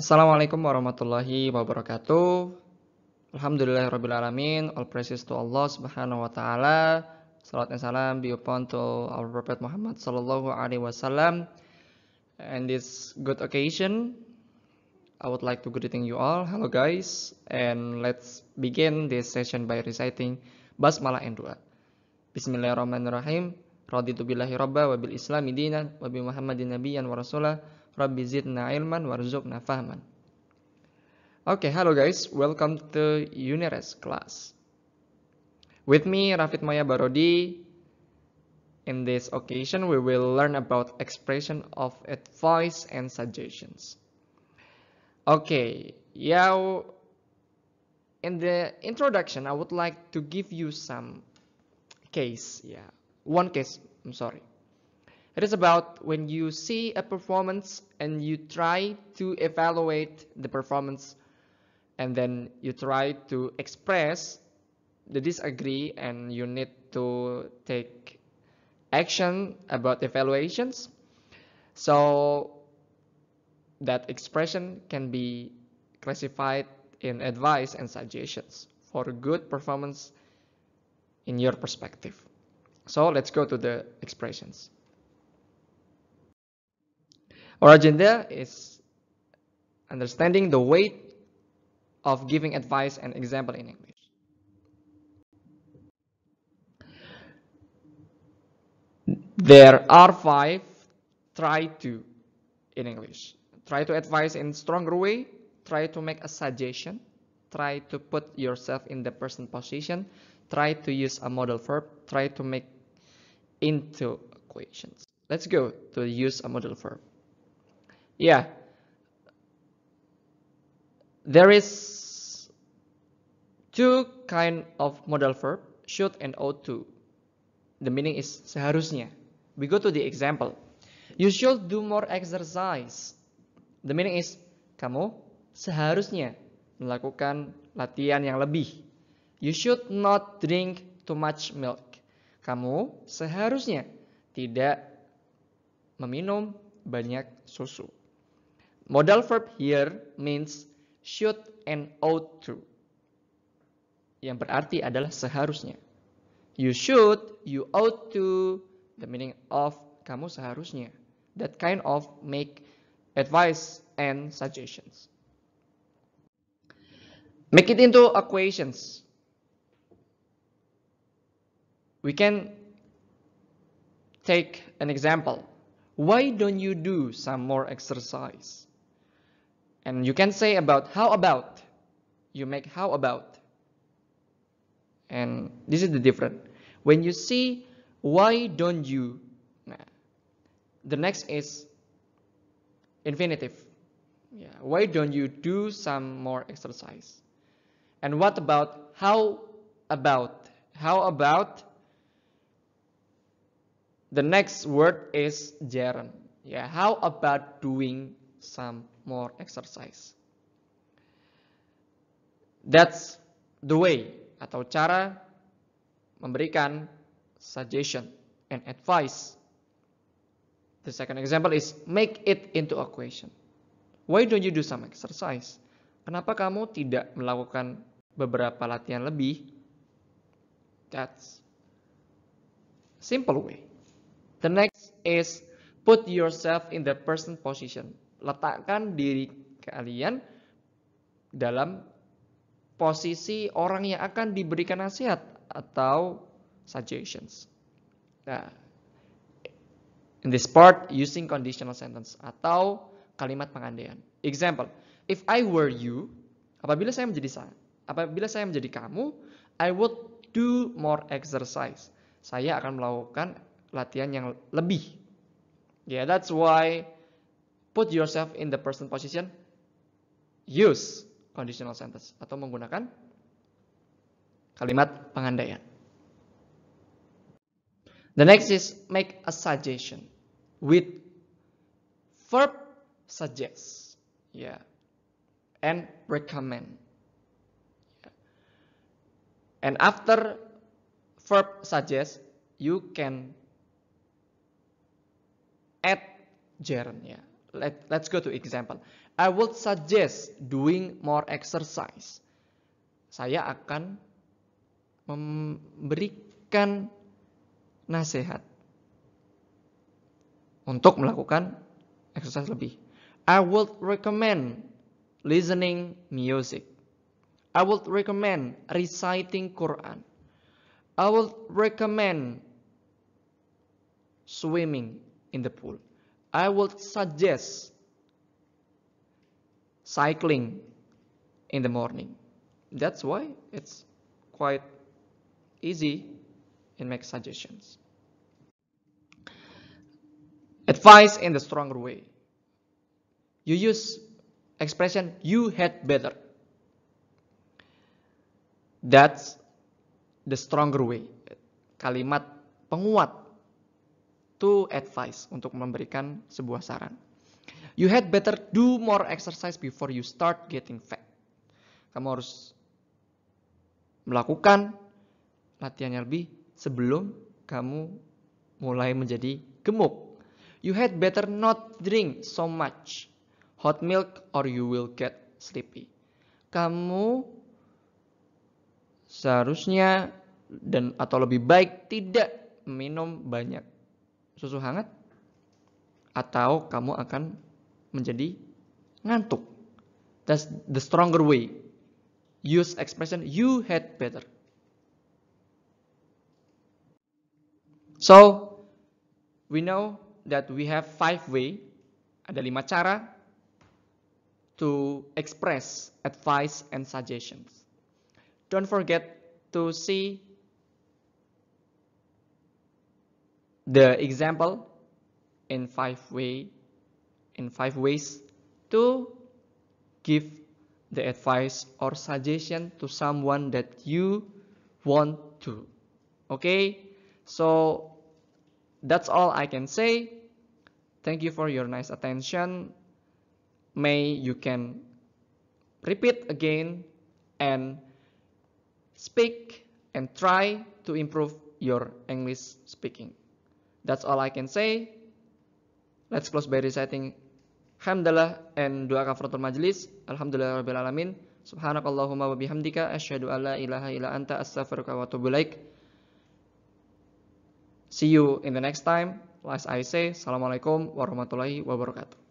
Assalamualaikum warahmatullahi wabarakatuh. Alhamdulillahirrabbilalamin. All praises to Allah subhanahu wa ta'ala. Salat and salam be upon to our Prophet Muhammad sallallahu alaihi wasallam. And this good occasion, I would like to greeting you all. Hello guys, and let's begin this session by reciting Basmalah and Dua. Bismillahirrahmanirrahim. Raditu billahi rabba wa bil islami dinan wa bi Muhammadin nabiyyan wa rasulah. Rabbi zidna ilman warzuqna fahman. Okay, hello guys, welcome to Unires class. With me, Rafid Maya Barodi. In this occasion, we will learn about expression of advice and suggestions. Okay, in the introduction, I would like to give you some case. One case, I'm sorry. It is about when you see a performance and you try to evaluate the performance and then you try to express the disagree and you need to take action about evaluations. So that expression can be classified in advice and suggestions for a good performance in your perspective. So let's go to the expressions. Our agenda is understanding the weight of giving advice and example in English. There are 5 try to in English. Try to advise in stronger way, try to make a suggestion, try to put yourself in the person position, try to use a modal verb, try to make into equations. Let's go to use a modal verb. There is 2 kind of modal verb, should and ought to. The meaning is seharusnya. We go to the example. You should do more exercise. The meaning is kamu seharusnya melakukan latihan yang lebih. You should not drink too much milk. Kamu seharusnya tidak meminum banyak susu. Modal verb here means should and ought to. Yang berarti adalah seharusnya. You should, you ought to, the meaning of kamu seharusnya. That kind of make advice and suggestions. Make it into equations. We can take an example. Why don't you do some more exercise? And you can say about how about. You make how about. And this is the difference. When you see why don't you, the next is infinitive. Why don't you do some more exercise? And what about how about? How about? The next word is gerund. How about doing some more exercise? That's the way atau cara memberikan suggestion and advice. The second example is make it into a question. Why don't you do some exercise? Kenapa kamu tidak melakukan beberapa latihan lebih? That's simple way. The next is put yourself in the person position. Letakkan diri kalian dalam posisi orang yang akan diberikan nasihat atau suggestions. In this part, using conditional sentence atau kalimat pengandaian. Example, if I were you, apabila saya menjadi kamu, I would do more exercise. Saya akan melakukan latihan yang lebih. That's why put yourself in the person position. Use conditional sentence atau menggunakan kalimat pengandaian. The next is make a suggestion with verb suggest, and recommend. And after verb suggest, you can add gerund. Let's go to example. I would suggest doing more exercise. Saya akan memberikan nasihat untuk melakukan exercise lebih. I would recommend listening music. I would recommend reciting Quran. I would recommend swimming in the pool. I would suggest cycling in the morning. That's why it's quite easy in make suggestions. Advice in the stronger way. You use expression you had better. That's the stronger way. Kalimat penguat to advise, untuk memberikan sebuah saran. You had better do more exercise before you start getting fat. Kamu harus melakukan latihannya lebih sebelum kamu mulai menjadi gemuk. You had better not drink so much hot milk or you will get sleepy. Kamu seharusnya atau lebih baik tidak minum banyak susu hangat atau kamu akan menjadi ngantuk. That's the stronger way. Use expression you had better. So we know that we have 5 ways, ada 5 cara to express advice and suggestions. Don't forget to see the example in 5 ways to give the advice or suggestion to someone that you want to. Okay, so that's all I can say. Thank you for your nice attention. May you can repeat again and speak and try to improve your English speaking. That's all I can say. Let's close by reciting Hamdalah and doa kafaratul majlis. Alhamdulillahirabbil alamin. Subhanakallahumma wa bihamdika asyhadu an la ilaha illa anta astaghfiruka wa atubu ilaik. See you in the next time. As I say, Assalamualaikum warahmatullahi wabarakatuh.